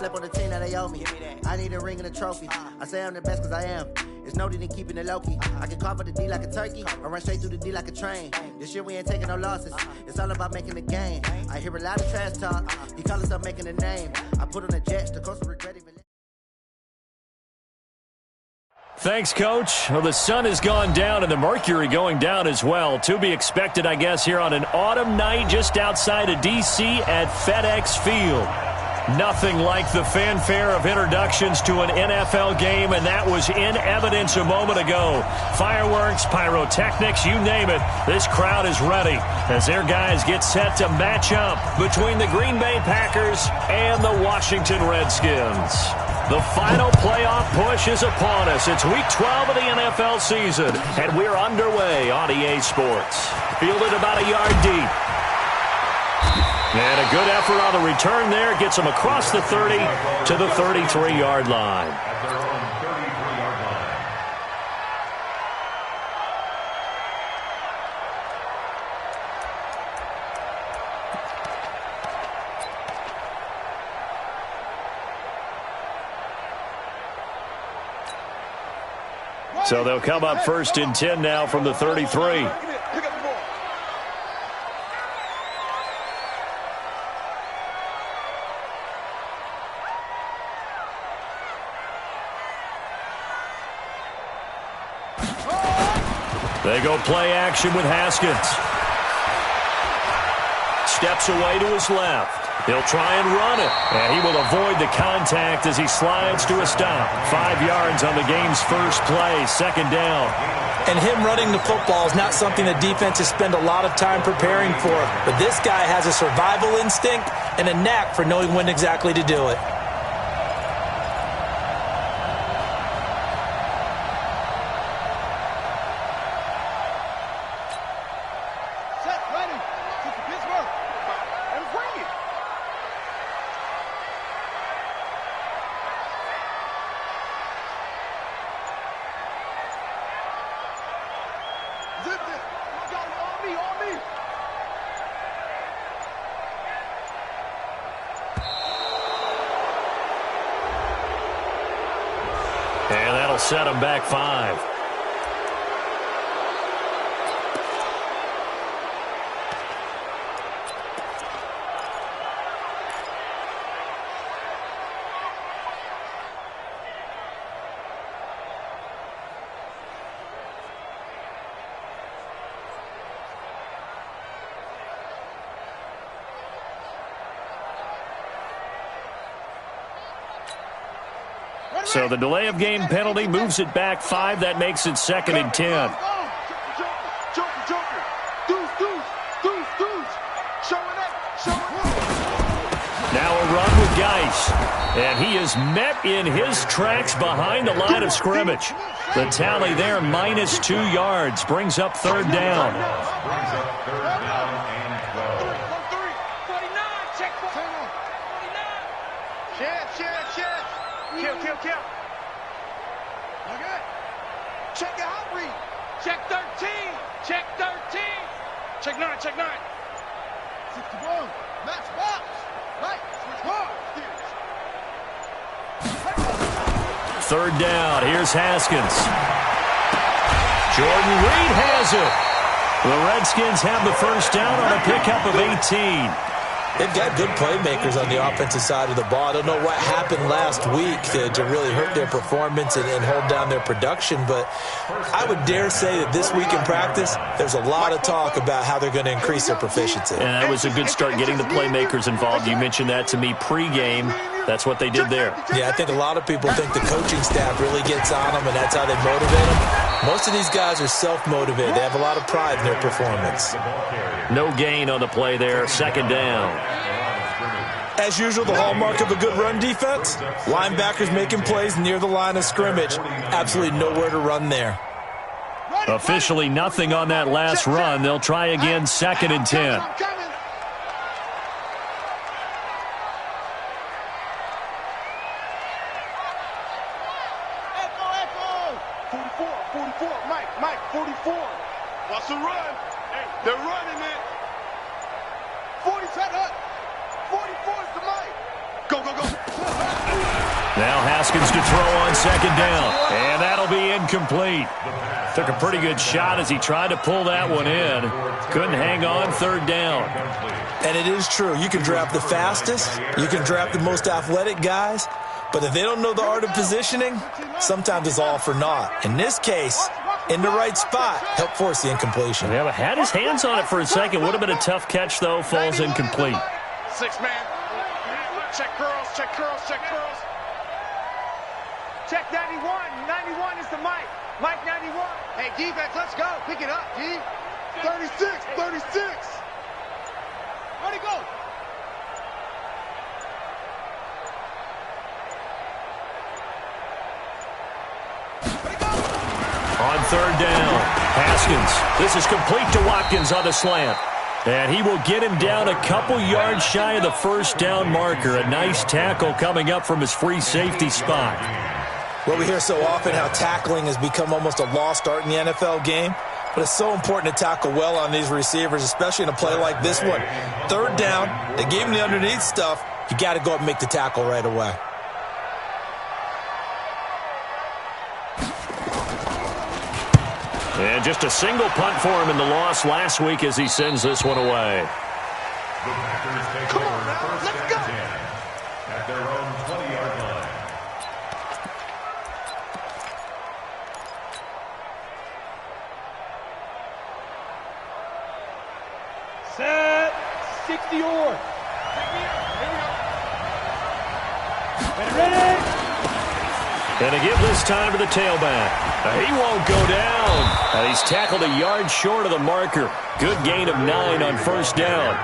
slept on the team that they owe me. I need a ring and a trophy. I say I'm the best because I am. It's no need in keeping it low-key. I can carve for the D like a turkey, or run straight through the D like a train. This year we ain't taking no losses. It's all about making the game. I hear a lot of trash talk. He call himself making a name. I put on the Jets, the coast regret even. Thanks, Coach. Well, the sun has gone down and the mercury going down as well. To be expected, I guess, here on an autumn night just outside of D.C. at FedEx Field. Nothing like the fanfare of introductions to an NFL game, and that was in evidence a moment ago. Fireworks, pyrotechnics, you name it. This crowd is ready as their guys get set to match up between the Green Bay Packers and the Washington Redskins. The final playoff push is upon us. It's Week 12 of the NFL season, and we're underway on EA Sports. Fielded about a yard deep. And a good effort on the return there. Gets him across the 30 to the 33-yard line. So they'll come up 1st and 10 now from the 33. They go play action with Haskins. Steps away to his left. He'll try and run it, and he will avoid the contact as he slides to a stop. 5 yards on the game's first play, 2nd down. And him running the football is not something the defenses spend a lot of time preparing for. But this guy has a survival instinct and a knack for knowing when exactly to do it. And that'll set him back 5. So the delay of game penalty moves it back 5. That makes it 2nd and 10. Now a run with Geis. And he is met in his tracks behind the line of scrimmage. The tally there, -2 yards, brings up 3rd down. Kill. Okay. Check your hot read. Check 13. Check 13. Check 9. 61. Match box. Right. Switch hard. 3rd down. Here's Haskins. Jordan Reed has it. The Redskins have the 1st down on a pickup of 18. They've got good playmakers on the offensive side of the ball. I don't know what happened last week to really hurt their performance and hold down their production, but I would dare say that this week in practice, there's a lot of talk about how they're going to increase their proficiency. And that was a good start getting the playmakers involved. You mentioned that to me pregame. That's what they did there. Yeah, I think a lot of people think the coaching staff really gets on them, and that's how they motivate them. Most of these guys are self-motivated. They have a lot of pride in their performance. No gain on the play there, 2nd down. As usual, the hallmark of a good run defense, linebackers making plays near the line of scrimmage. Absolutely nowhere to run there. Officially nothing on that last run. They'll try again, 2nd and 10. Mike, 44. Watch the run. Hey, they're running it. 40 set up. 44 is the Mike. Go. Now Haskins to throw on second down. And that'll be incomplete. Took a pretty good shot as he tried to pull that one in. Couldn't hang on third down. And it is true. You can draft the fastest. You can draft the most athletic guys. But if they don't know the art of positioning, sometimes it's all for naught. In this case, in the right spot, helped force the incompletion. Yeah, but had his hands on it for a second. Would have been a tough catch, though. Falls incomplete. 6-man. Check curls, check curls, check curls. Check 91. 91 is the Mike. Mike 91. Hey, defense, let's go. Pick it up, G. 36, 36. Where'd he go? On third down, Haskins. This is complete to Watkins on the slant. And he will get him down a couple yards shy of the first down marker. A nice tackle coming up from his free safety spot. Well, we hear so often how tackling has become almost a lost art in the NFL game. But it's so important to tackle well on these receivers, especially in a play like this one. Third down, they gave him the underneath stuff. You got to go up and make the tackle right away. And just a single punt for him in the loss last week as he sends this one away. Come on now, let's go. At their own 20-yard line. Set 60 or. Ready. And to give this time to the tailback. He won't go down. He's tackled a yard short of the marker. Good gain of 9 on first down.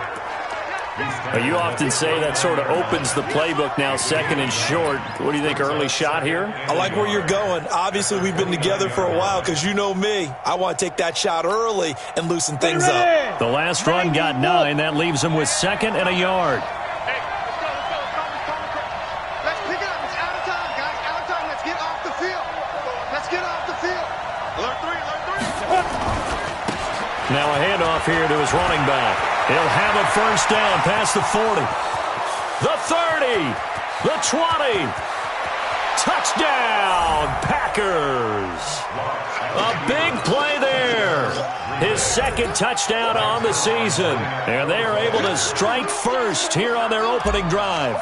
You often say that sort of opens the playbook now, second and short. What do you think, early shot here? I like where you're going. Obviously, we've been together for a while because you know me. I want to take that shot early and loosen things up. The last run got 9. That leaves him with second and a yard. Hey, let's pick it up. It's out of time, guys. Out of time. Let's get off the field. Let's get off the field. Alert 3, alert 3. Now a handoff here to his running back. He'll have it first down past the 40. The 30. The 20. Touchdown, Packers. A big play there. His second touchdown on the season. And they are able to strike first here on their opening drive.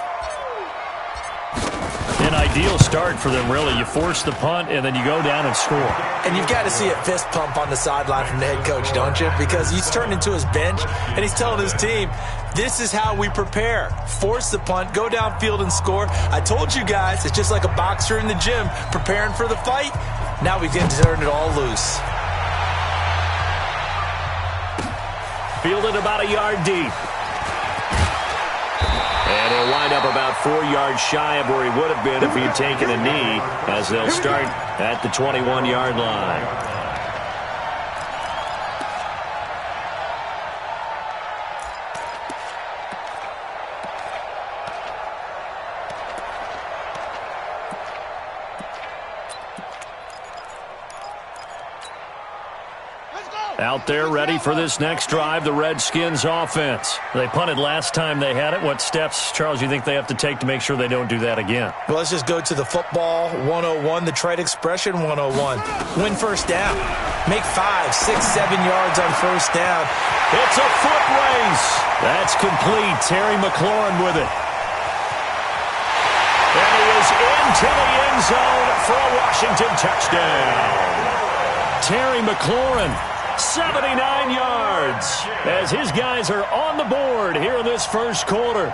An ideal start for them, really. You force the punt, and then you go down and score. And you've got to see a fist pump on the sideline from the head coach, don't you? Because he's turned into his bench, and he's telling his team, this is how we prepare. Force the punt, go downfield and score. I told you guys, it's just like a boxer in the gym preparing for the fight. Now we get to turn it all loose. Fielded about a yard deep. And he'll wind up about 4 yards shy of where he would have been if he had taken a knee, as they'll start at the 21-yard line. Out there ready for this next drive, the Redskins offense. They punted last time they had it. What steps, Charles, you think they have to take to make sure they don't do that again? Well, let's just go to the football 101, the trade expression 101. Win first down. Make 5, 6, 7 yards on first down. It's a foot race. That's complete. Terry McLaurin with it. And he is into the end zone for a Washington touchdown. Terry McLaurin, 79 yards, as his guys are on the board here in this first quarter.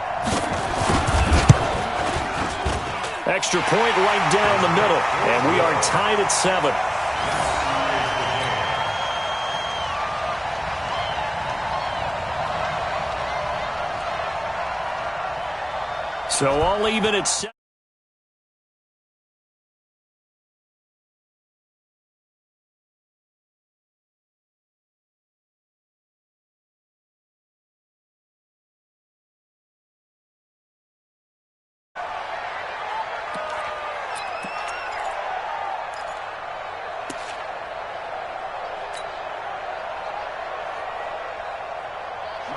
Extra point right down the middle, and we are tied at 7. So all even at 7.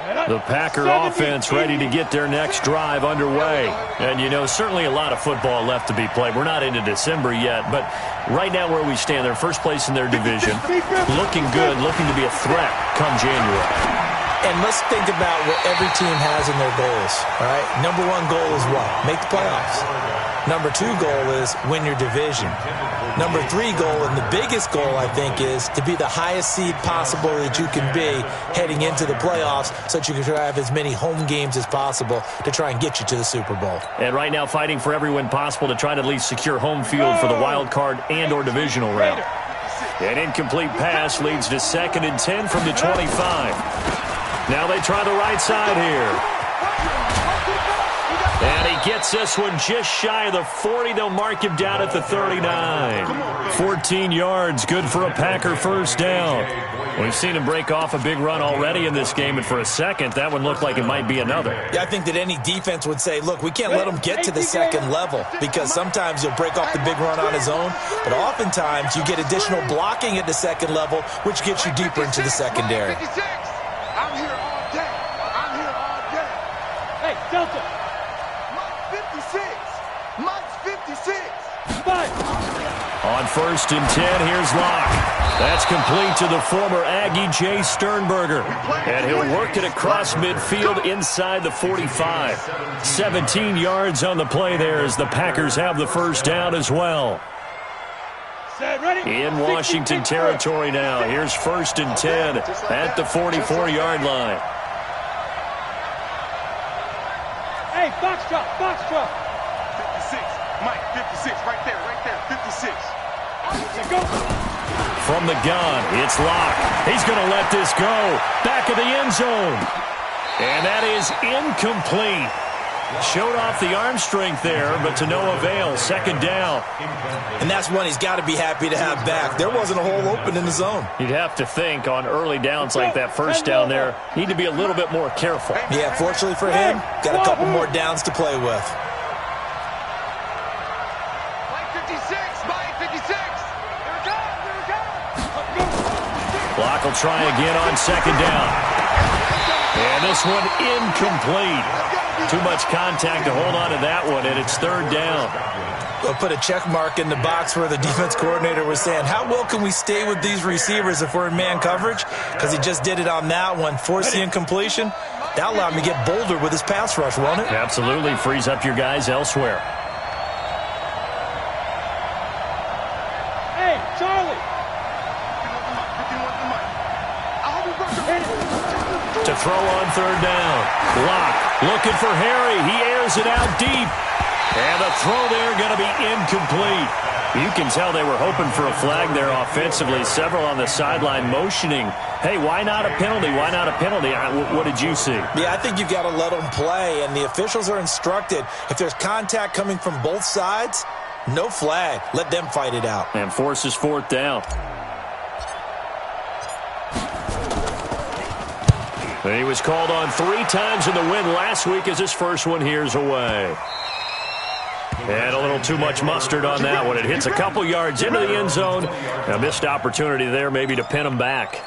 Get The Packer offense ready to get their next drive underway. And, you know, certainly a lot of football left to be played. We're not into December yet, but right now where we stand, they're first place in their division. Looking good, looking to be a threat come January. And let's think about what every team has in their goals, all right? Number one goal is what? Make the playoffs. Number two goal is win your division. Number three goal, and the biggest goal, I think, is to be the highest seed possible that you can be heading into the playoffs so that you can have as many home games as possible to try and get you to the Super Bowl. And right now fighting for every win possible to try to at least secure home field for the wild card and or divisional round. An incomplete pass leads to 2nd and 10 from the 25. Now they try the right side here. And he gets this one just shy of the 40. They'll mark him down at the 39. 14 yards, good for a Packer first down. We've seen him break off a big run already in this game, and for a second, that one looked like it might be another. Yeah, I think that any defense would say, look, we can't let him get to the second level because sometimes he'll break off the big run on his own, but oftentimes you get additional blocking at the second level, which gets you deeper into the secondary. I'm here all day. I'm here all day. Hey, Delta. Mike's 56. On 1st and 10, here's Locke. That's complete to the former Aggie, Jay Sternberger. And he'll work it across midfield inside the 45. 17 yards on the play there as the Packers have the first down as well. In Washington territory now. Here's 1st and 10 at the 44-yard line. Hey, box drop, box drop. 56, Mike, 56, right there, 56. From the gun, it's Locke. He's going to let this go. Back of the end zone. And that is incomplete. Showed off the arm strength there, but to no avail. 2nd down. And that's one he's got to be happy to have back. There wasn't a hole open in the zone. You'd have to think on early downs like that first down there, need to be a little bit more careful. Yeah, fortunately for him, got a couple more downs to play with. Locke will try again on 2nd down. And this one incomplete. Too much contact to hold on to that one, and it's 3rd down. We'll put a check mark in the box where the defense coordinator was saying, how well can we stay with these receivers if we're in man coverage? Because he just did it on that one, forced the incompletion. That allowed him to get bolder with his pass rush, won't it? Absolutely, frees up your guys elsewhere. Hey, Charlie. To throw on 3rd down. Locke looking for Harry. He airs it out deep. And the throw there going to be incomplete. You can tell they were hoping for a flag there offensively. Several on the sideline motioning. Hey, why not a penalty? Why not a penalty? What did you see? Yeah, I think you've got to let them play. And the officials are instructed, if there's contact coming from both sides, no flag. Let them fight it out. And forces 4th down. He was called on 3 times in the win last week as his first one here's away. And a little too much mustard on that one. It hits a couple yards into the end zone. A missed opportunity there maybe to pin him back.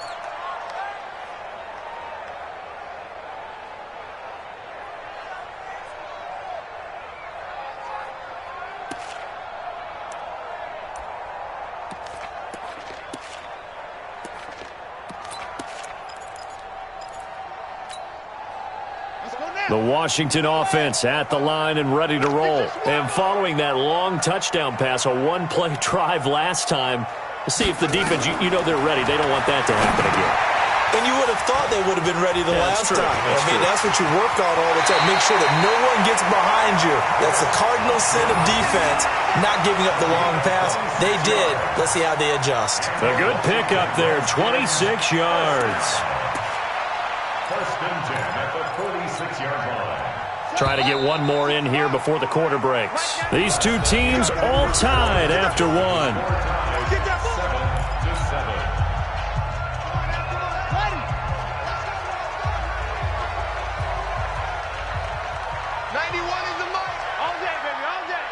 The Washington offense at the line and ready to roll. And following that long touchdown pass, a one-play drive last time, to see if the defense, you know they're ready. They don't want that to happen again. And you would have thought they would have been ready the last time. That's what you work on all the time. Make sure that no one gets behind you. That's the cardinal sin of defense, not giving up the long pass. They did. Let's see how they adjust. A good pickup there, 26 yards. 1st and 10 at the 46-yard line. Trying to get one more in here before the quarter breaks. These two teams all tied after one. 7-7. 91 is the mark. All day, baby, all day.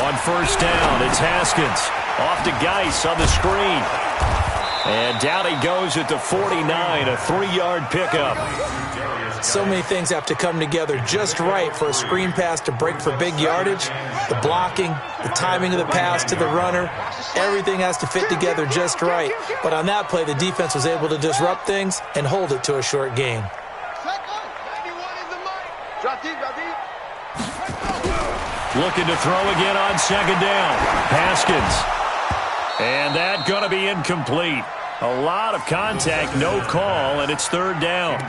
On 1st down, it's Haskins. Off to Geis on the screen. And down he goes at the 49, a 3-yard pickup. So many things have to come together just right for a screen pass to break for big yardage. The blocking, the timing of the pass to the runner, everything has to fit together just right. But on that play, the defense was able to disrupt things and hold it to a short gain. Looking to throw again on second down. Haskins. And that going to be incomplete. A lot of contact, no call, and it's third down.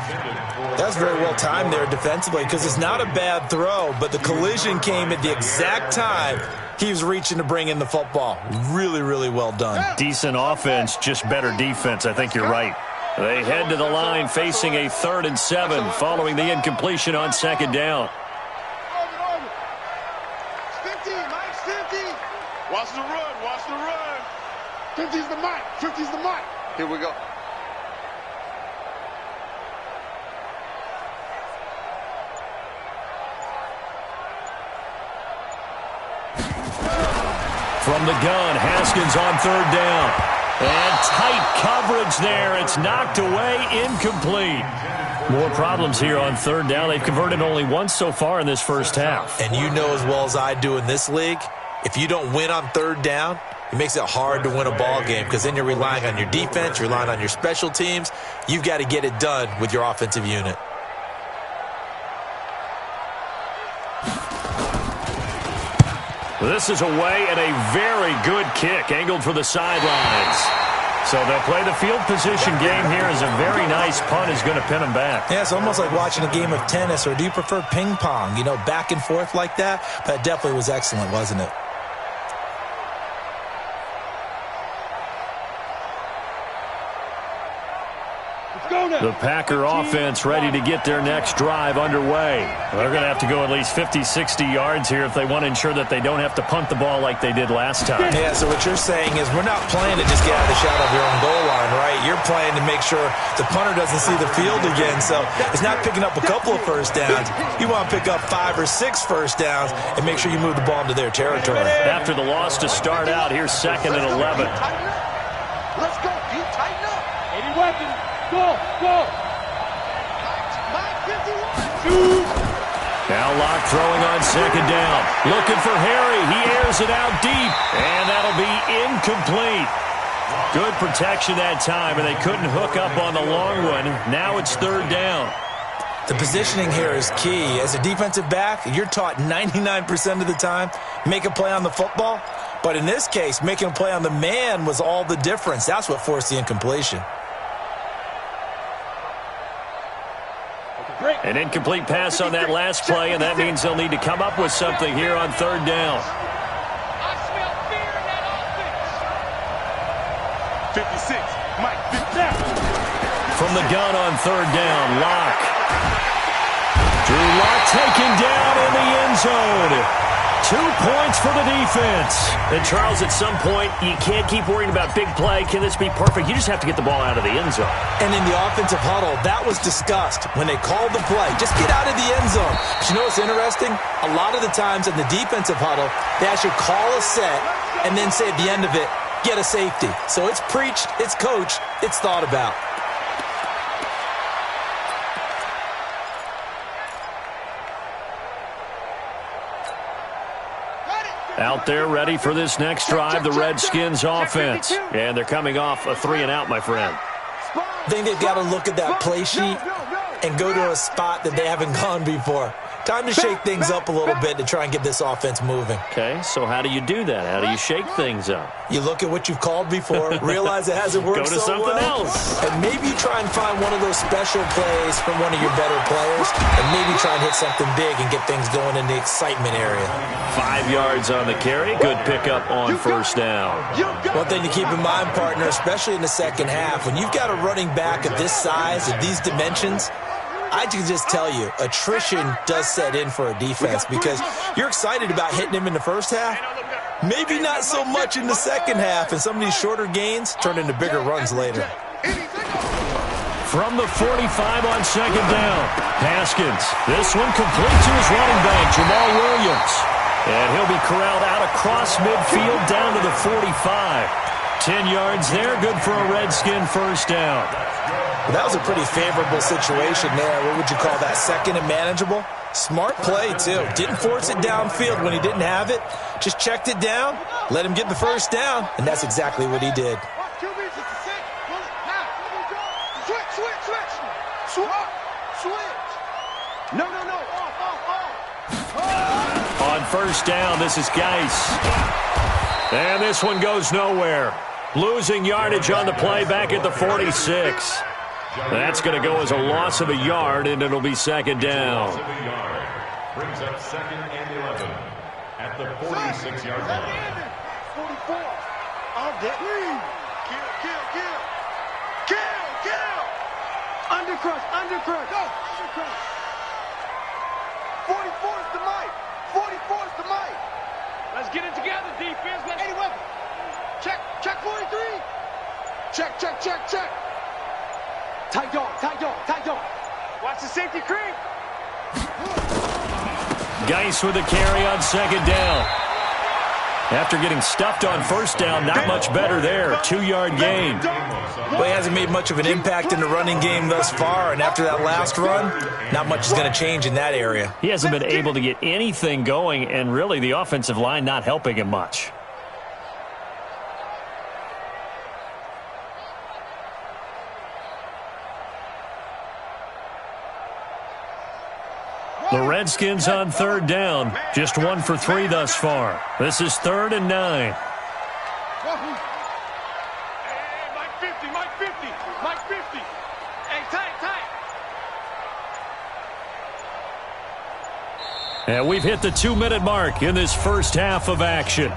That's very well timed there defensively because it's not a bad throw, but the collision came at the exact time he was reaching to bring in the football. Really, really well done. Decent offense, just better defense. I think you're right. They head to the line facing a 3rd and 7 following the incompletion on second down. Watch the run, watch the run. 50's the mic, 50's the mic. Here we go. From the gun, Haskins on third down. And tight coverage there. It's knocked away, incomplete. More problems here on third down. They've converted only once so far in this first half. And you know as well as I do in this league, if you don't win on third down, it makes it hard to win a ball game because then you're relying on your defense, you're relying on your special teams. You've got to get it done with your offensive unit. This is away and a very good kick, angled for the sidelines. So they'll play the field position game here as a very nice punt is going to pin them back. Yeah, it's almost like watching a game of tennis, or do you prefer ping pong? You know, back and forth like that? That definitely was excellent, wasn't it? The Packer offense ready to get their next drive underway. They're going to have to go at least 50, 60 yards here if they want to ensure that they don't have to punt the ball like they did last time. Yeah, so what you're saying is we're not playing to just get out of the shadow of your own goal line, right? You're playing to make sure the punter doesn't see the field again. So it's not picking up a couple of first downs. You want to pick up 5 or 6 first downs and make sure you move the ball into their territory. After the loss to start out, here's 2nd and 11. Let's go, you tighten up. 80 weapons. Go, go. Now Locke throwing on second down. Looking for Harry. He airs it out deep. And that'll be incomplete. Good protection that time, and they couldn't hook up on the long one. Now it's third down. The positioning here is key. As a defensive back, you're taught 99% of the time, make a play on the football. But in this case, making a play on the man was all the difference. That's what forced the incompletion. An incomplete pass on that last play, and that means they'll need to come up with something here on third down. I smell fear in that offense. 56, Mike, 57. From the gun on third down, Locke. Drew Locke taken down in the end zone. 2 points for the defense. And Charles, at some point, you can't keep worrying about big play. Can this be perfect? You just have to get the ball out of the end zone. And in the offensive huddle, that was discussed when they called the play. Just get out of the end zone. But you know what's interesting? A lot of the times in the defensive huddle, they actually call a set and then say at the end of it, get a safety. So it's preached, it's coached, it's thought about. Out there ready for this next drive, the Redskins offense. And they're coming off a 3-and-out, my friend. I think they've got to look at that play sheet and go to a spot that they haven't gone before. Time to shake things up a little bit to try and get this offense moving. Okay, so how do you do that? How do you shake things up? You look at what you've called before, realize it hasn't worked Go to so something well, else. and maybe try and find one of those special plays from one of your better players, and maybe try and hit something big and get things going in the excitement area. 5 yards on the carry. Good pickup on first down. One thing to keep in mind, partner, especially in the second half, when you've got a running back of this size, of these dimensions, I can just tell you, attrition does set in for a defense because you're excited about hitting him in the first half. Maybe not so much in the second half, and some of these shorter gains turn into bigger runs later. From the 45 on second down, Haskins. This one complete to his running back, Jamal Williams. And he'll be corralled out across midfield down to the 45. 10 yards there, good for a Redskin first down. Well, that was a pretty favorable situation there. What would you call that, second and manageable? Smart play, too. Didn't force it downfield when he didn't have it. Just checked it down, let him get the first down, and that's exactly what he did. No. On first down, this is Geis. And this one goes nowhere. Losing yardage on the play back at the 46. That's going to go as a loss of a yard, and it'll be second down. Brings up second and 11 at the 46-yard line. 44. All day. Kill. Undercrush. Go. Undercrush. 44 is the mic. 44 is the mic. Let's get it together, defense. Let's... Any weapon. Check 43. Check. Tight dog. Watch the safety creep. Geis with a carry on second down. After getting stuffed on first down, not much better there. 2-yard gain. Well, he hasn't made much of an impact in the running game thus far, and after that last run, not much is going to change in that area. He hasn't been able to get anything going, and really the offensive line not helping him much. The Redskins on third down. Just 1 for 3 thus far. This is 3rd and 9. Hey, Mike 50. Hey, tight. And we've hit the 2-minute mark in this first half of action.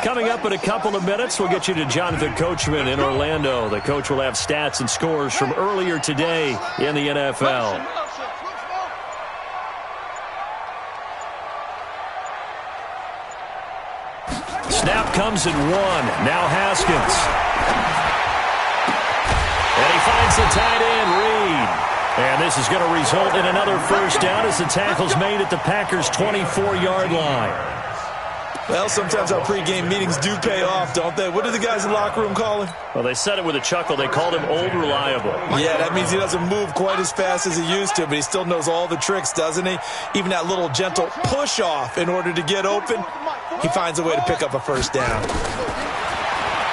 Coming up in a couple of minutes, we'll get you to Jonathan Coachman in Orlando. The coach will have stats and scores from earlier today in the NFL. Snap comes at 1. Now Haskins. And he finds the tight end, Reed. And this is going to result in another first down as the tackle's made at the Packers' 24-yard line. Well, sometimes our pregame meetings do pay off, don't they? What do the guys in the locker room call him? Well, they said it with a chuckle. They called him Old Reliable. Yeah, that means he doesn't move quite as fast as he used to, but he still knows all the tricks, doesn't he? Even that little gentle push-off in order to get open, he finds a way to pick up a first down.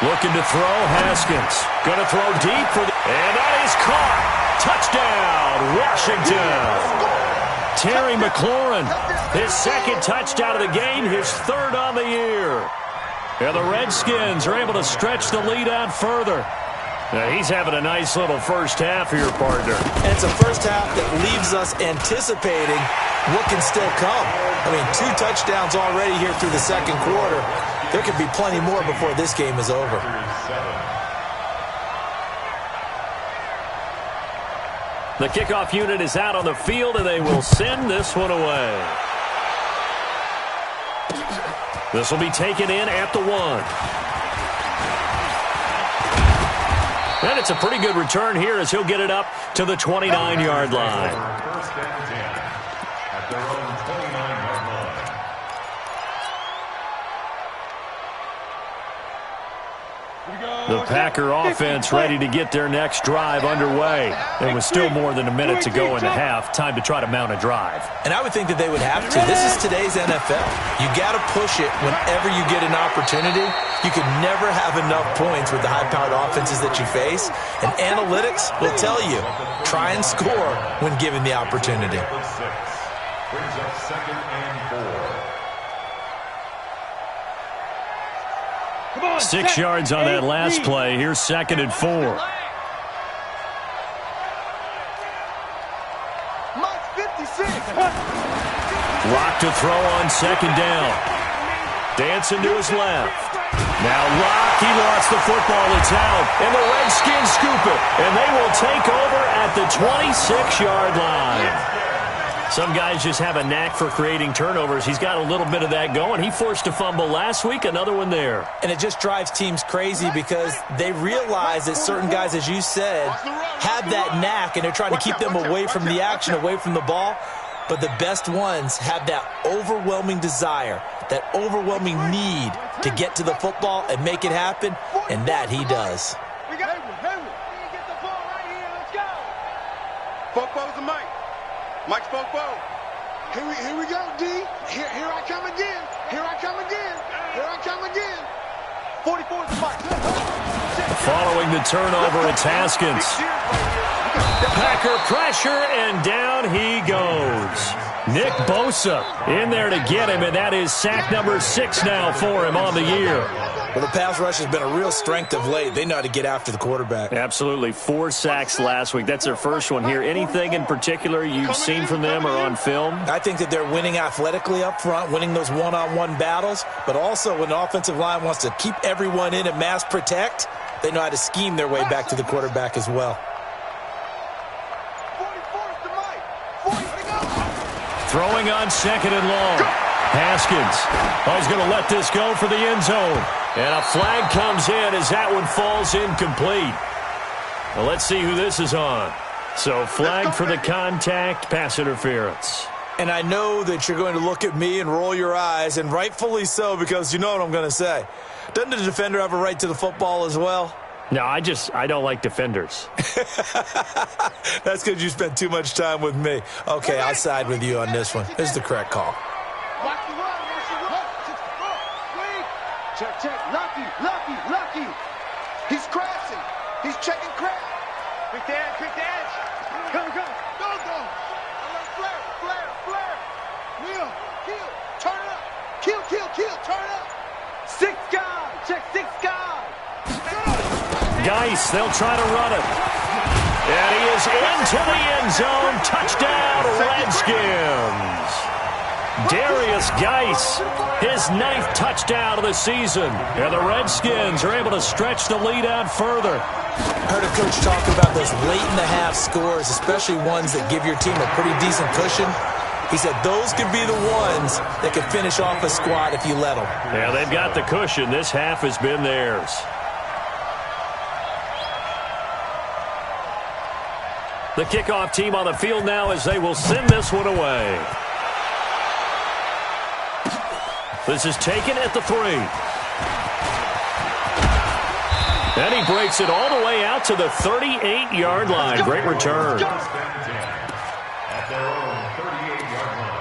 Looking to throw, Haskins. Going to throw deep for the... And that is caught. Touchdown, Washington. Terry McLaurin, his second touchdown of the game, his 3rd on the year. And the Redskins are able to stretch the lead out further. Now, he's having a nice little first half here, partner. And it's a first half that leaves us anticipating what can still come. I mean, 2 touchdowns already here through the second quarter. There could be plenty more before this game is over. The kickoff unit is out on the field, and they will send this one away. This will be taken in at the 1. And it's a pretty good return here as he'll get it up to the 29-yard line. First and 10 at their own 29-yard line. The Packer offense ready to get their next drive underway. And with still more than a minute to go in the half, time to try to mount a drive. And I would think that they would have to. This is today's NFL. You got to push it whenever you get an opportunity. You can never have enough points with the high-powered offenses that you face. And analytics will tell you, try and score when given the opportunity. Brings up second and 4. 6 yards on that last play. Here's 2nd and 4. Mike 56. Rock to throw on 2nd down. Dancing to his left. Now Locke, he lost the football. It's out. And the Redskins scoop it. And they will take over at the 26-yard line. Some guys just have a knack for creating turnovers. He's got a little bit of that going. He forced a fumble last week, another one there. And it just drives teams crazy because they realize that certain guys, as you said, have that knack, and they're trying to keep them away from the action, away from the ball. But the best ones have that overwhelming desire, that overwhelming need to get to the football and make it happen, and that he does. We got it. Get the ball right here. Let's go. Football's the mic. Mike's football. Here we go, D. Here I come again. Here I come again. Here I come again. 44's the mic. Following the turnover, it's Haskins. Packer pressure, and down he goes. Nick Bosa in there to get him, and that is sack number 6 now for him on the year. Well, the pass rush has been a real strength of late. They know how to get after the quarterback. Absolutely. 4 sacks last week. That's their first one here. Anything in particular you've seen from them or on film? I think that they're winning athletically up front, winning those one-on-one battles, but also when the offensive line wants to keep everyone in and mass protect, they know how to scheme their way back to the quarterback as well. 44's the mic. 40 to go. Throwing on 2nd and long. Haskins. He's going to let this go for the end zone. And a flag comes in as that one falls incomplete. Well, let's see who this is on. So flag for the contact, pass interference. And I know that you're going to look at me and roll your eyes, and rightfully so, because you know what I'm going to say. Doesn't the defender have a right to the football as well? No, I don't like defenders. That's because you spent too much time with me. Okay, I'll side with you on this one. This is the correct call. Watch the run. Check. Lucky. He's crashing. He's checking crash. Quick the edge. Come. Go. Flare. Kneel. Kill. Turn it up. Kill. Turn it up. 6 guys. Check 6 guys. Geis, they'll try to run it. And he is into the end zone. Touchdown, Redskins. Darius Geis, his 9th touchdown of the season. And the Redskins are able to stretch the lead out further. I heard a coach talk about those late-in-the-half scores, especially ones that give your team a pretty decent cushion. He said those could be the ones that could finish off a squad if you let them. Yeah, they've got the cushion. This half has been theirs. The kickoff team on the field now as they will send this one away. This is taken at the 3. And he breaks it all the way out to the 38-yard line. Great return. At their own 38-yard line.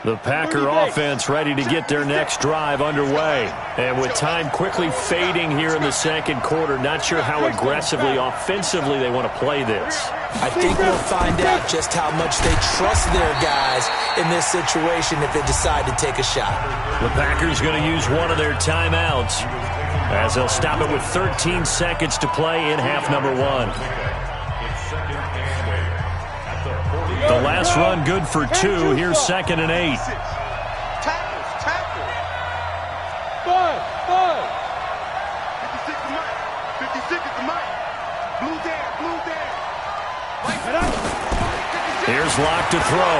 The Packer offense ready to get their next drive underway. And with time quickly fading here in the second quarter, not sure how aggressively, offensively they want to play this. I think we'll find out just how much they trust their guys in this situation if they decide to take a shot. The Packers going to use one of their timeouts as they'll stop it with 13 seconds to play in half number 1. The last run good for 2. Here's 2nd and 8. Tackle. 56 is the mic. Blue there. Here's Locke to throw.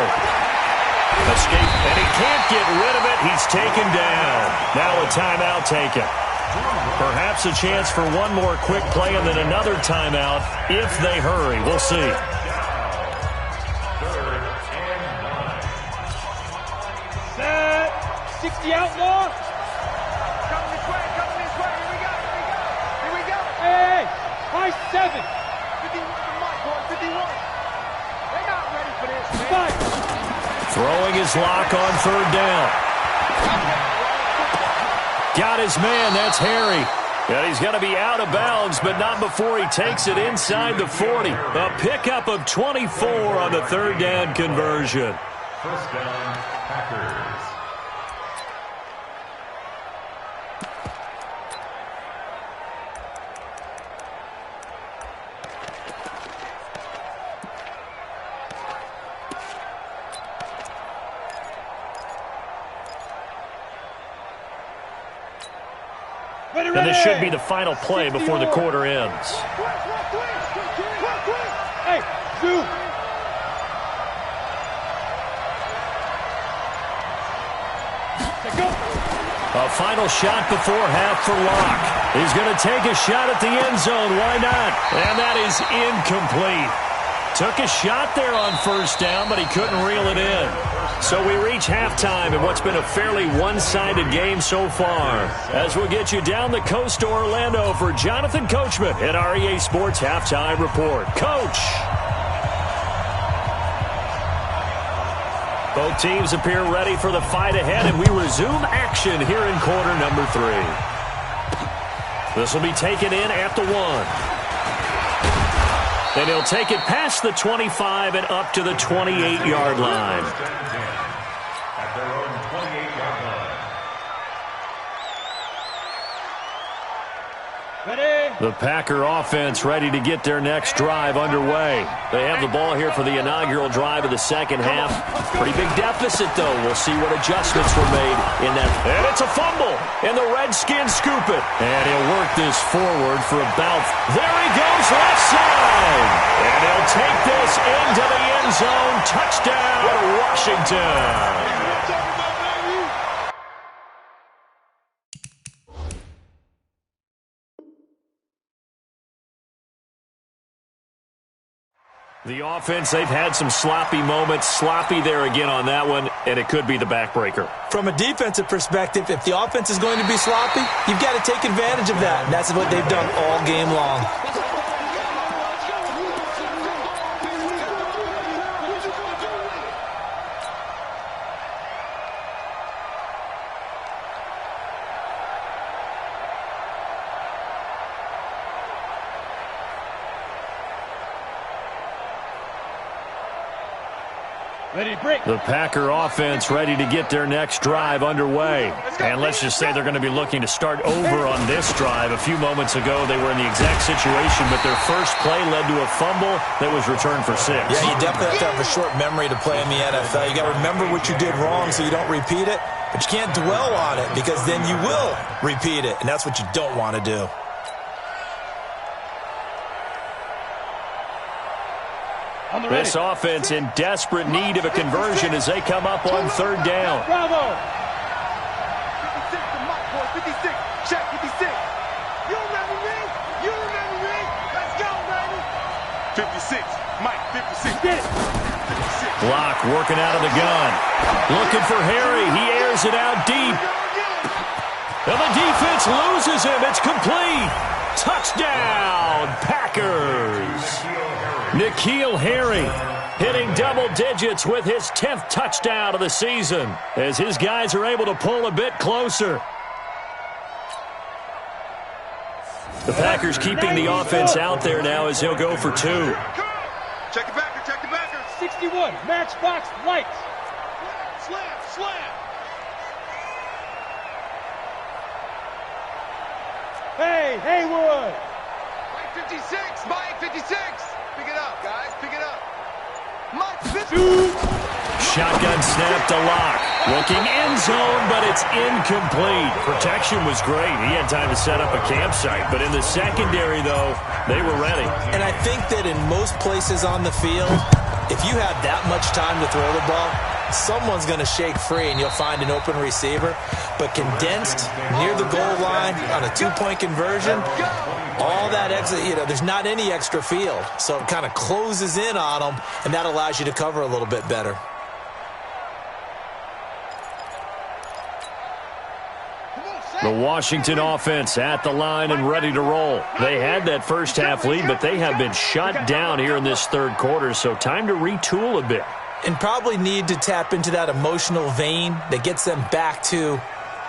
Escape, and he can't get rid of it. He's taken down. Now a timeout taken. Perhaps a chance for one more quick play and then another timeout if they hurry. We'll see. 60 out more. Coming this way. Here we go. Hey, high 7. 51 the mic, boys. 51. They're not ready for this, man. Throwing his Locke on 3rd down. Got his man. That's Harry. And he's going to be out of bounds, but not before he takes it inside the 40. A pickup of 24 on the 3rd down conversion. First down, Packers. And this should be the final play before the quarter ends. Hey, Zoo. A final shot before half for Locke. He's going to take a shot at the end zone. Why not? And that is incomplete. Took a shot there on first down, but he couldn't reel it in. So we reach halftime in what's been a fairly one-sided game so far. As we'll get you down the coast to Orlando for Jonathan Coachman at REA Sports Halftime Report. Coach! Both teams appear ready for the fight ahead, and we resume action here in quarter number 3. This will be taken in at the 1. And he'll take it past the 25 and up to the 28-yard line. At their own 28-yard line. The Packer offense ready to get their next drive underway. They have the ball here for the inaugural drive of the second half. Pretty big deficit, though. We'll see what adjustments were made in that. And it's a fumble, and the Redskins scoop it. And he'll work this forward for about. There he goes, left side. And he'll take this into the end zone. Touchdown, Washington. The offense, they've had some sloppy moments. Sloppy there again on that one, and it could be the backbreaker. From a defensive perspective, if the offense is going to be sloppy, you've got to take advantage of that. And that's what they've done all game long. The Packer offense ready to get their next drive underway. And let's just say they're going to be looking to start over on this drive. A few moments ago, they were in the exact situation, but their first play led to a fumble that was returned for 6. Yeah, you definitely have to have a short memory to play in the NFL. You got to remember what you did wrong so you don't repeat it, but you can't dwell on it because then you will repeat it, and that's what you don't want to do. This offense in desperate need of a conversion as they come up on third down. Bravo! 56 to Mike, boy. 56. Check 56. You remember me? You remember me? Let's go, baby. 56. Mike, 56. Get it. 56. Locke working out of the gun. Looking for Harry. He airs it out deep. And the defense loses him. It's complete. Touchdown, Packers. N'Keal Harry hitting double digits with his 10th touchdown of the season as his guys are able to pull a bit closer. The Packers keeping the offense out there now as he'll go for 2. Check the backer, check the backer. 61, matchbox lights. Slam, slam. Hey, Haywood. Mike 56, Mike 56. Pick it up, guys, pick it up. Mike 56. Shotgun snap to Locke. Looking end zone, but it's incomplete. Protection was great. He had time to set up a campsite. But in the secondary, though, they were ready. And I think that in most places on the field, if you have that much time to throw the ball, someone's going to shake free and you'll find an open receiver. But condensed near the goal line on a 2-point conversion, all that extra, there's not any extra field. So it kind of closes in on them, and that allows you to cover a little bit better. The Washington offense at the line and ready to roll. They had that first half lead, but they have been shut down here in this third quarter, so time to retool a bit. And probably need to tap into that emotional vein that gets them back to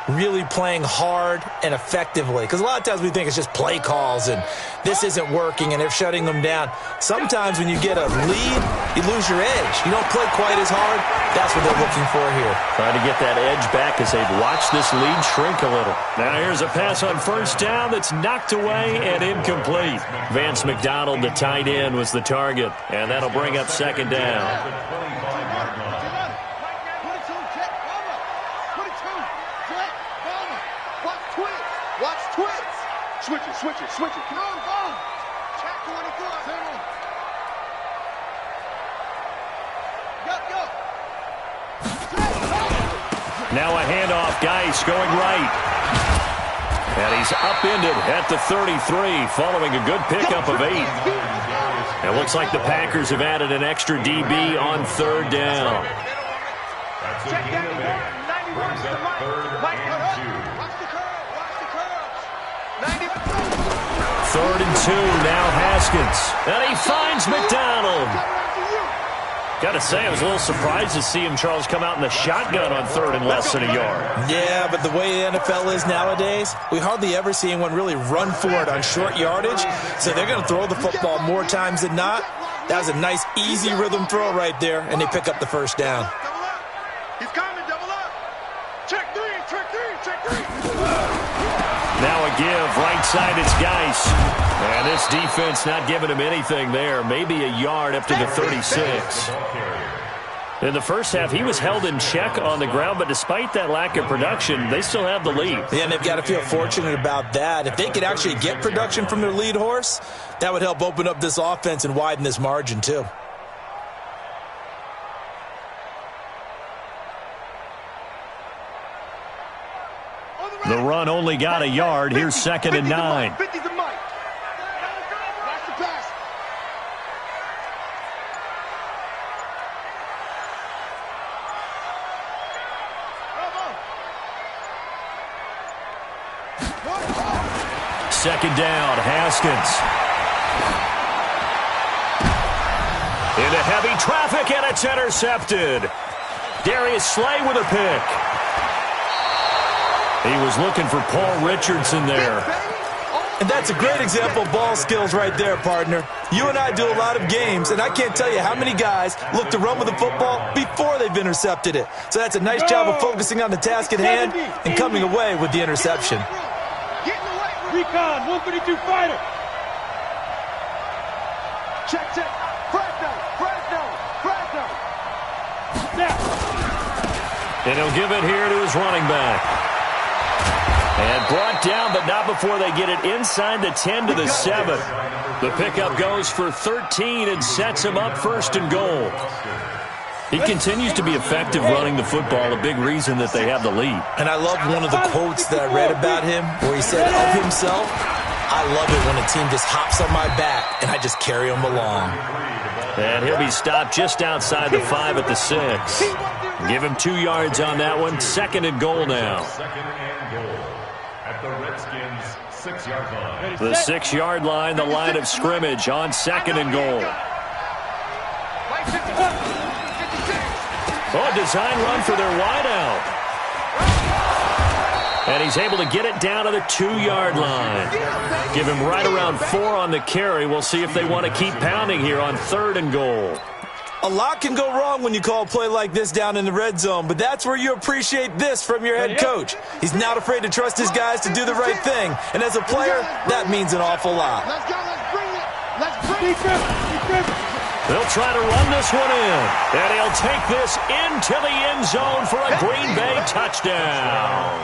really playing hard and effectively. Because a lot of times we think it's just play calls and this isn't working and they're shutting them down. Sometimes when you get a lead, you lose your edge. You don't play quite as hard. That's what they're looking for here. Trying to get that edge back as they've watched this lead shrink a little. Now here's a pass on first down that's knocked away and incomplete. Vance McDonald, the tight end, was the target. And that'll bring up second down. Watch twitch. Switch it, switch it, switch it. Come on, go. Check 24. Go. Now a handoff. Geis going right. And he's upended at the 33 following a good pickup of 8. It looks like the Packers have added an extra DB on third down. Check that again. 91 to the mic. Mike, watch the curl. 3rd and 2. Now Haskins. And he finds McDonald. Got to say, I was a little surprised to see him, Charles, come out in the shotgun on 3rd and less than a yard. Yeah, but the way the NFL is nowadays, we hardly ever see anyone really run for it on short yardage. So they're going to throw the football more times than not. That was a nice, easy rhythm throw right there, and they pick up the first down. He's coming, double up. Check 3, check 3, check 3. Now a give, right side, it's Geis. And this defense not giving him anything there. Maybe a yard up to the 36. In the first half, he was held in check on the ground, but despite that lack of production, they still have the lead. Yeah, and they've got to feel fortunate about that. If they could actually get production from their lead horse, that would help open up this offense and widen this margin, too. The run only got a yard. Here's 2nd and 9. 50's the mic. Watch the pass. Second down, Haskins. Into heavy traffic, and it's intercepted. Darius Slay with a pick. He was looking for Paul Richardson there. And that's a great example of ball skills right there, partner. You and I do a lot of games, and I can't tell you how many guys look to run with the football before they've intercepted it. So that's a nice job of focusing on the task at hand and coming away with the interception. Recon, 152 fighter. Check. Fresno. Snap. And he'll give it here to his running back. And brought down, but not before they get it inside the 10 to the 7. The pickup goes for 13 and sets him up 1st and goal. He continues to be effective running the football, a big reason that they have the lead. And I love one of the quotes that I read about him where he said of himself, I love it when a team just hops on my back and I just carry them along. And he'll be stopped just outside the 5 at the 6. Give him 2 yards on that one. 2nd and goal now. 2nd and goal at the Redskins' 6-yard line. The 6-yard line, the line of scrimmage on 2nd and goal. Oh, design run for their wideout. And he's able to get it down to the 2-yard line. Give him right around 4 on the carry. We'll see if they want to keep pounding here on 3rd and goal. A lot can go wrong when you call a play like this down in the red zone, but that's where you appreciate this from your head coach. He's not afraid to trust his guys to do the right thing, and as a player, that means an awful lot. Let's go, let's bring it. Let's bring it. They'll try to run this one in, and he'll take this into the end zone for a Green Bay touchdown.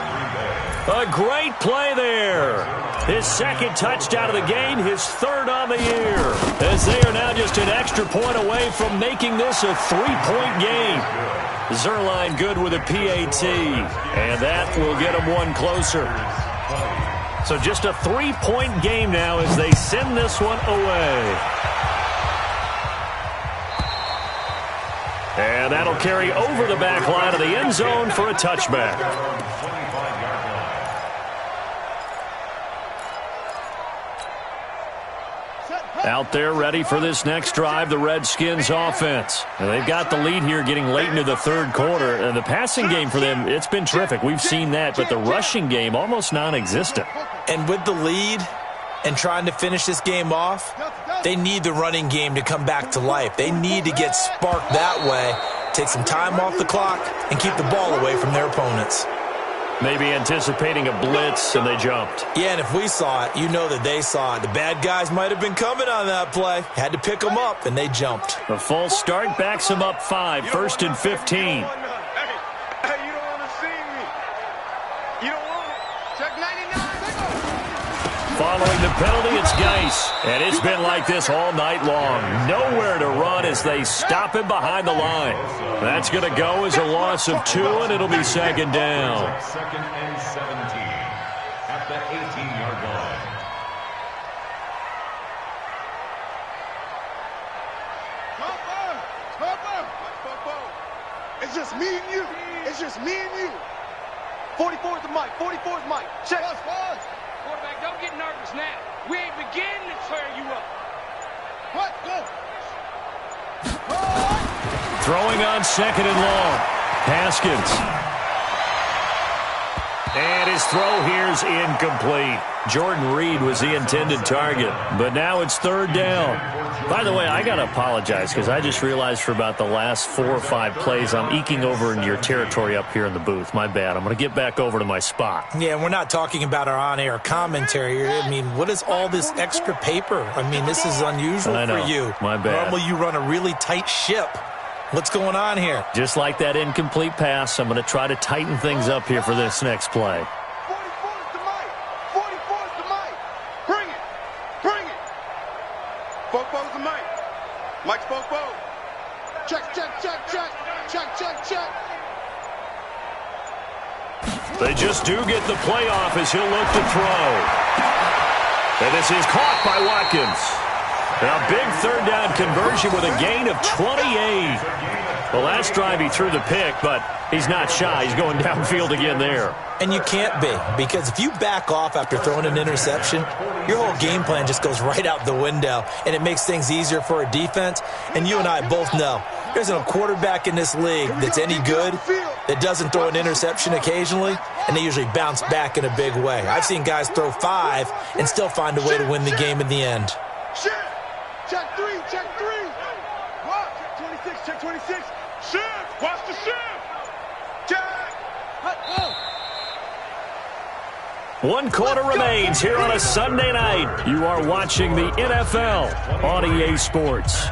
A great play there. His 2nd touchdown of the game, his 3rd on the year, as they are now just an extra point away from making this a 3-point game. Zerline good with a PAT, and that will get him one closer. So just a 3-point game now as they send this one away. And that'll carry over the back line of the end zone for a touchback. Out there ready for this next drive, the Redskins offense. And they've got the lead here getting late into the 3rd quarter. And the passing game for them, it's been terrific. We've seen that, but the rushing game almost non-existent. And with the lead and trying to finish this game off, they need the running game to come back to life. They need to get sparked that way, take some time off the clock, and keep the ball away from their opponents. Maybe anticipating a blitz, and they jumped. Yeah, and if we saw it, you know that they saw it. The bad guys might have been coming on that play. Had to pick them up, and they jumped. The full start backs them up 5, 1st and 15. Hey, you don't want to see me. You don't want it. Check 99. Following the penalty, it's Geis. And it's been like this all night long. Nowhere to run as they stop him behind the line. That's going to go as a loss of 2, and it'll be second down. Second and 17 at the 18-yard line. It's just me and you. It's just me and you. 44 is the mic. 44 is Mike. Check. Quarterback, don't get nervous now. We ain't beginning to tear you up. What? Go. Throwing on second and long. Haskins. And his throw here's incomplete. Jordan Reed was the intended target, but now it's third down. By the way, I got to apologize because I just realized for about the last 4 or 5 plays, I'm eking over into your territory up here in the booth. My bad. I'm going to get back over to my spot. Yeah, we're not talking about our on-air commentary. I mean, what is all this extra paper? I mean, this is unusual for you. My bad. Normally you run a really tight ship. What's going on here? Just like that incomplete pass, I'm going to try to tighten things up here for this next play. 44 is the mic. 44 is the mic. Bring it. Bring it. Fofo's the mic. Mike's Fofo. Check, check, check, check. Check, check, check. They just do get the play off as he'll look to throw. And this is caught by Watkins. A big third down conversion with a gain of 28. The last drive he threw the pick, but he's not shy. He's going downfield again there. And you can't be, because if you back off after throwing an interception, your whole game plan just goes right out the window, and it makes things easier for a defense. And you and I both know there's no quarterback in this league that's any good that doesn't throw an interception occasionally, and they usually bounce back in a big way. I've seen guys throw 5 and still find a way to win the game in the end. Check 3, check 3. What? Check 26, check 26. Shift, watch the shift. Check. 1 quarter remains here on a Sunday night. You are watching the NFL on EA Sports.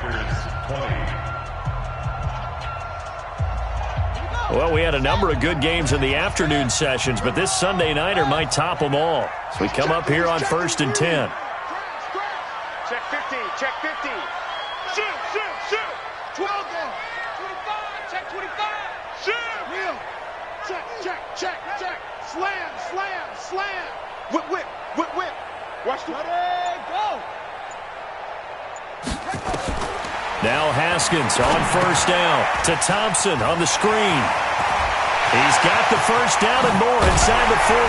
Well, we had a number of good games in the afternoon sessions, but this Sunday nighter might top them all. So we come up here on 1st and 10. Check 15, check 15. Shift, shift, shift. 12 down. 25, check 25. Shift. Real. Check, check, check, check. Slam, slam, slam. Whip, whip, whip, whip. Watch the... Ready, go. Now Haskins on 1st down to Thompson on the screen. He's got the 1st down and more inside the 40.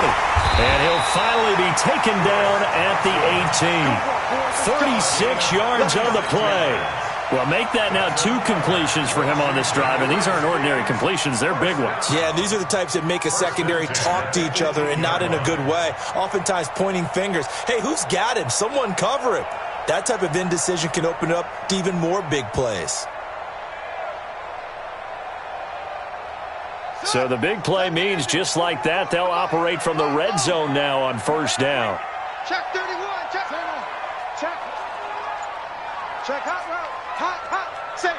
And he'll finally be taken down at the 18. 36 yards on the play. Well, make that now 2 completions for him on this drive, and these aren't ordinary completions. They're big ones. Yeah, these are the types that make a secondary talk to each other, and not in a good way. Oftentimes pointing fingers. Hey, who's got him? Someone cover him. That type of indecision can open up to even more big plays. So the big play means just like that, they'll operate from the red zone now on 1st down. Check 31, check. Check. Check hot route. Hot. Safe.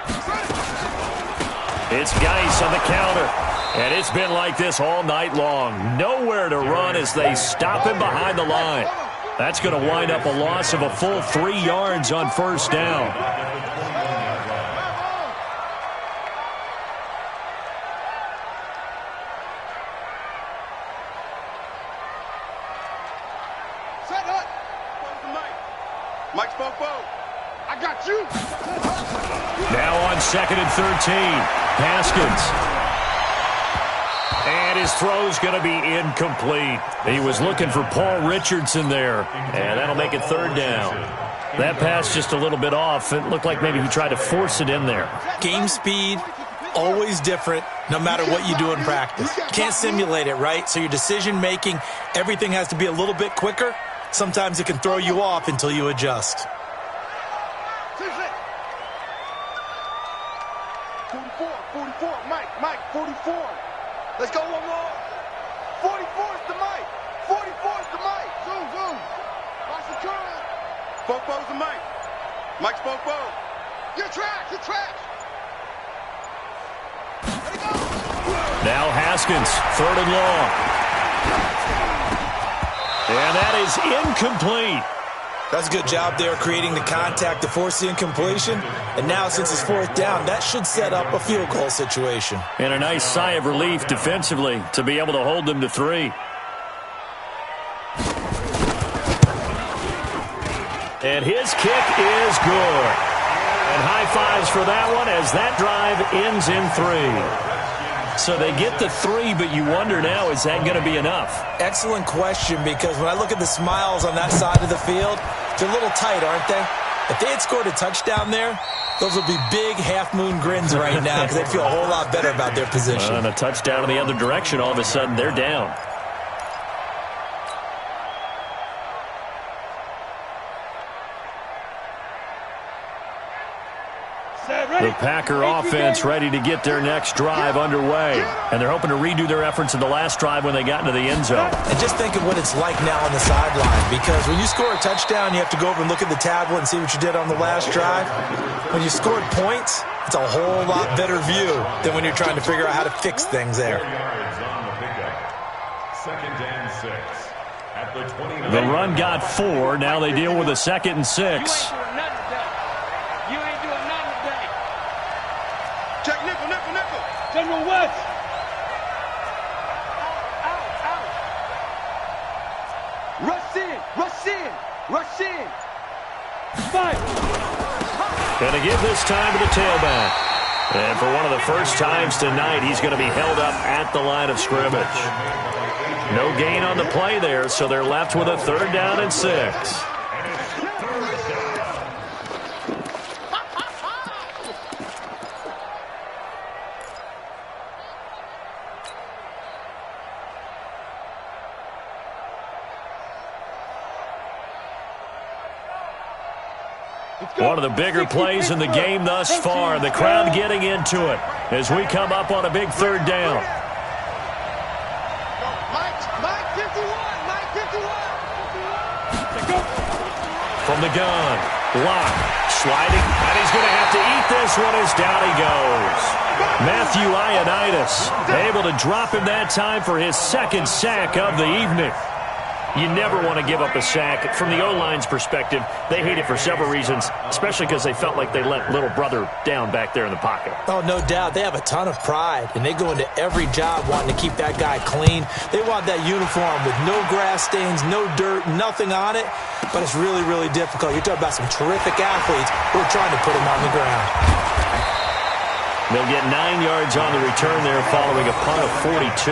It's Geis on the counter. And it's been like this all night long. Nowhere to run as they stop him behind the line. That's going to wind up a loss of a full 3 yards on 1st down. Set up. Mike's Fofo. I got you. Now on 2nd and 13. Haskins. And his throw's going to be incomplete. He was looking for Paul Richardson there. And that'll make it 3rd down. That pass just a little bit off. It looked like maybe he tried to force it in there. Game speed, always different, no matter what you do in practice. Can't simulate it, right? So your decision-making, everything has to be a little bit quicker. Sometimes it can throw you off until you adjust. 44, Mike, 44. Let's go one more. 44 is the mic. 44 is the mic. Zoom. Watch the curve. Fofo's the mic. Mike's Fofo. Your track. Let it go. Now Haskins, 3rd and long. And that is incomplete. That's a good job there creating the contact to force the incompletion. And now, since it's fourth down, that should set up a field goal situation. And a nice sigh of relief defensively to be able to hold them to 3. And his kick is good. And high fives for that one as that drive ends in 3. So they get the 3, but you wonder now, is that going to be enough? Excellent question, because when I look at the smiles on that side of the field, they're a little tight, aren't they? If they had scored a touchdown there, those would be big half-moon grins right now because they'd feel a whole lot better about their position. And a touchdown in the other direction, all of a sudden they're down. The Packer offense ready to get their next drive underway. And they're hoping to redo their efforts in the last drive when they got into the end zone. And just think of what it's like now on the sideline. Because when you score a touchdown, you have to go over and look at the tablet and see what you did on the last drive. When you scored points, it's a whole lot better view than when you're trying to figure out how to fix things there. The run got 4. Now they deal with a 2nd and 6. Check nickel, nickel, nickel. General West. Rush in, rush in, rush in. Fight. Going to give this time to the tailback. And for one of the first times tonight, he's going to be held up at the line of scrimmage. No gain on the play there, so they're left with a 3rd down and 6. One of the bigger plays in the game thus far. The crowd getting into it as we come up on a big 3rd down. Mike 51, Mike 51. From the gun, block, sliding, and he's going to have to eat this one as down he goes. Matthew Ioannidis able to drop him that time for his 2nd sack of the evening. You never want to give up a sack. From the O-line's perspective, they hate it for several reasons, especially because they felt like they let little brother down back there in the pocket. Oh, no doubt. They have a ton of pride, and they go into every job wanting to keep that guy clean. They want that uniform with no grass stains, no dirt, nothing on it, but it's really, really difficult. You're talking about some terrific athletes who are trying to put him on the ground. They'll get 9 yards on the return there following a punt of 42.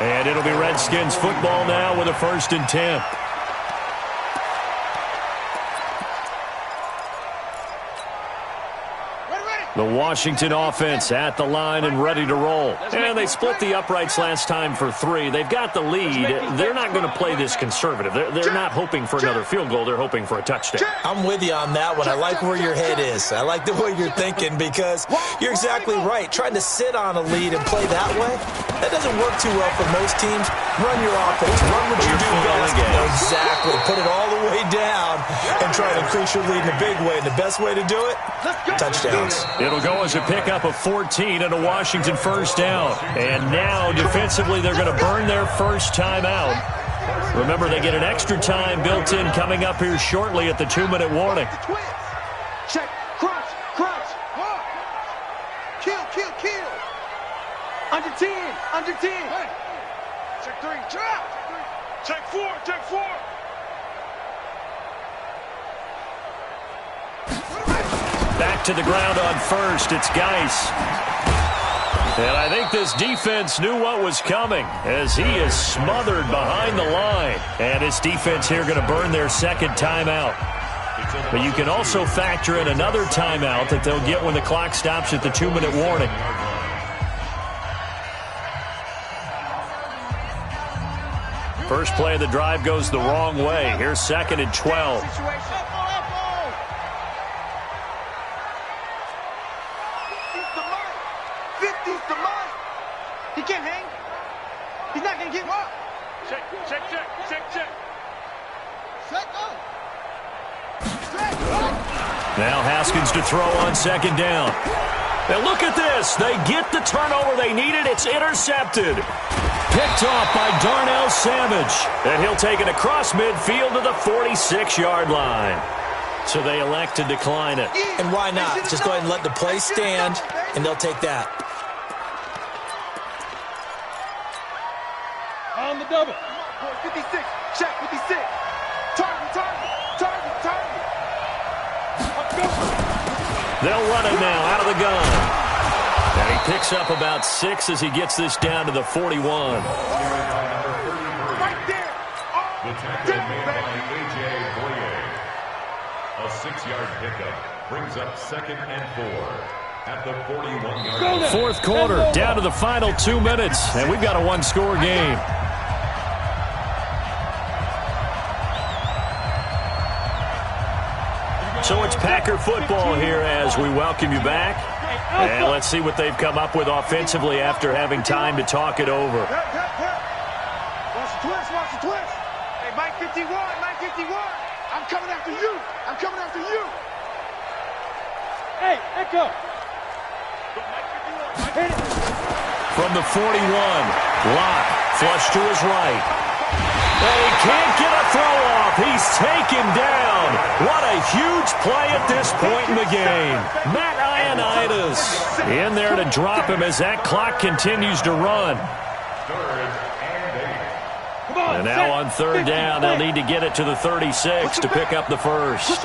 And it'll be Redskins football now with a 1st and 10. The Washington offense at the line and ready to roll. And they split the uprights last time for 3. They've got the lead. They're not going to play this conservative. They're not hoping for another field goal. They're hoping for a touchdown. I'm with you on that one. I like where your head is. I like the way you're thinking because you're exactly right. Trying to sit on a lead and play that way, that doesn't work too well for most teams. Run your offense. Run what you do best. Exactly. Put it all the way down and try to increase your lead in a big way. And the best way to do it, touchdowns. It'll go as a pickup of 14 and a Washington 1st down. And now, defensively, they're going to burn their first time out. Remember, they get an extra time built in coming up here shortly at the 2-minute warning. Check, crunch, crunch. Kill, kill, kill. Under 10, under 10. Hey. Check 3, drop. Check 4, check 4. Back to the ground on 1st. It's Geis. And I think this defense knew what was coming as he is smothered behind the line. And this defense here going to burn their 2nd timeout. But you can also factor in another timeout that they'll get when the clock stops at the 2-minute warning. First play of the drive goes the wrong way. Here's 2nd and 12. 50's the mark. He can't hang. He's not going to get one. Check, check, check, check, check. Check, oh. Now Haskins to throw on 2nd down. And look at this. They get the turnover they needed. It's intercepted. Picked off by Darnell Savage. And he'll take it across midfield to the 46-yard line. So they elect to decline it. And why not? Just go ahead and let the play stand, and they'll take that. On the double. 56, check 56. Target. They'll run it now out of the gun. And he picks up about 6 as he gets this down to the 41. Right there. The tackle made by A.J. Boyer. A 6-yard pickup brings up 2nd and 4 at the 41-yard line. Fourth quarter, down to the final 2 minutes, and we've got a one-score game. So it's Packer football here as we welcome you back. And let's see what they've come up with offensively after having time to talk it over. Watch the twist. Hey, Mike 51. I'm coming after you. Hey, Echo. Hit it. From the 41, Locke, flush to his right. And he can't get a throw off. He's taken down. What a huge play at this point in the game. Matt Ioannidis in there to drop him as that clock continues to run. And now on third down, they'll need to get it to the 36 to pick up the first.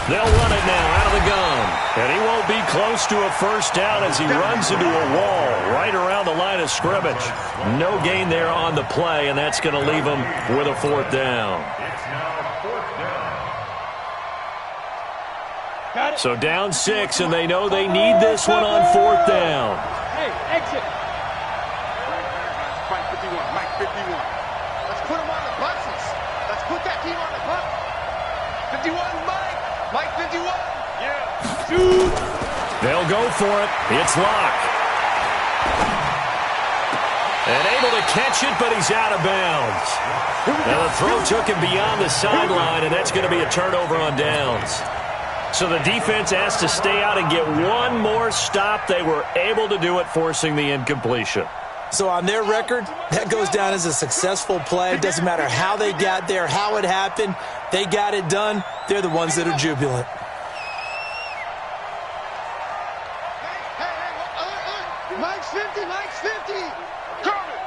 They'll run it now out of the gun. And he won't be close to a first down as he runs into a wall right around the line of scrimmage. No gain there on the play, and that's going to leave him with a fourth down. It's now 4th down. So down 6, and they know they need this one on 4th down. Hey, exit. Mike 51. Let's put him on the buses. Let's put that team on the bus. 51, Mike 51. Yeah. Shoot. They'll go for it. It's Locke. And able to catch it, but he's out of bounds. Now the throw took him beyond the sideline, and that's going to be a turnover on downs. So the defense asked to stay out and get one more stop. They were able to do it, forcing the incompletion. So on their record, that goes down as a successful play. It doesn't matter how they got there, how it happened. They got it done. They're the ones that are jubilant. Mike's 50. Cover.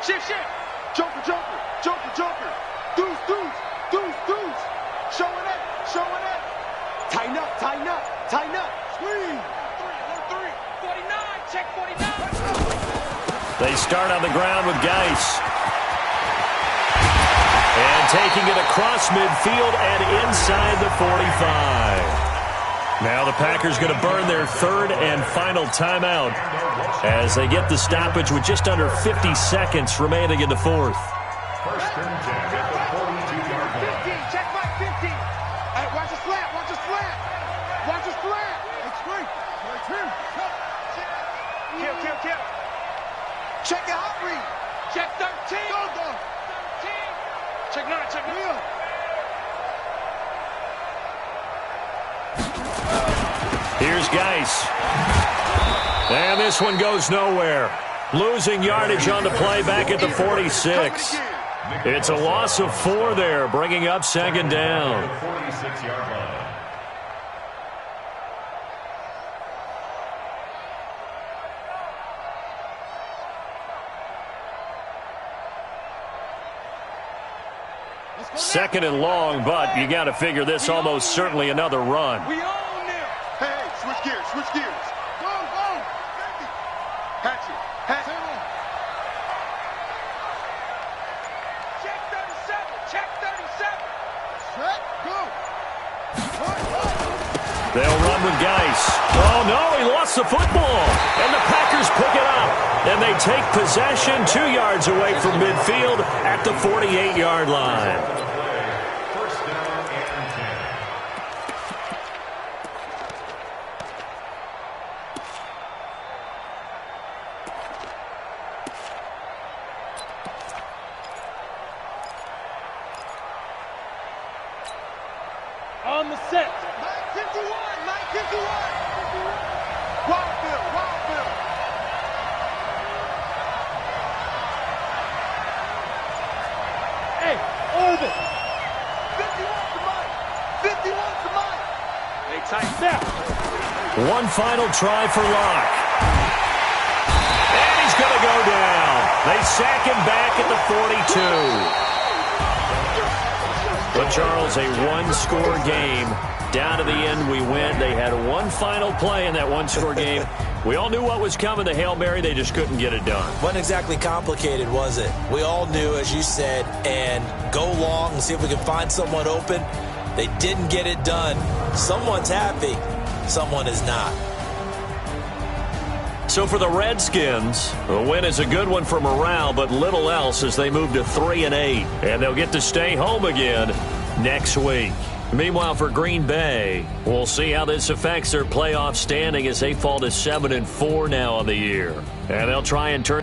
Shift. Joker. Deuce. Showing it. Tighten up. Squeeze. 1-3. 49. Check 49. They start on the ground with Geis. And taking it across midfield and inside the 45. Now the Packers going to burn their third and final timeout as they get the stoppage with just under 50 seconds remaining in the fourth. First and 10 at the 42-yard line. 15. Check Mike 15. Hey, watch his flat. It's great. Kill. Check the hot read. Check 13. Go. 13. Check 9. Here's Geis. And this one goes nowhere. Losing yardage on the play back at the 46. It's a loss of 4 there, bringing up second down. 46-yard line. Second and long, but you got to figure this almost certainly another run. We own them. Hey, switch gears. Go. Hatchet. Check 37. Set, go. They'll run with Geis. Oh, no, he lost the football. And the Packers pick it up. And they take possession 2 yards away from midfield at the 48-yard line. First down and 10. On the set. Mike 51. Wild Bill. field. Hey, Orbit. 50 wants the mic. 50 wants the mic. They tighten down. One final try for Locke. And he's going to go down. They sack him back at the 42. But, Charles, a one-score game. Down to the end, we win. They had one final play in that one-score game. We all knew what was coming, the Hail Mary. They just couldn't get it done. Wasn't exactly complicated, was it? We all knew, as you said, and go long and see if we can find someone open. They didn't get it done. Someone's happy. Someone is not. So for the Redskins, the win is a good one for morale, but little else as they move to 3-8. And they'll get to stay home again next week. Meanwhile, for Green Bay, we'll see how this affects their playoff standing as they fall to 7-4 now on the year. And they'll try and turn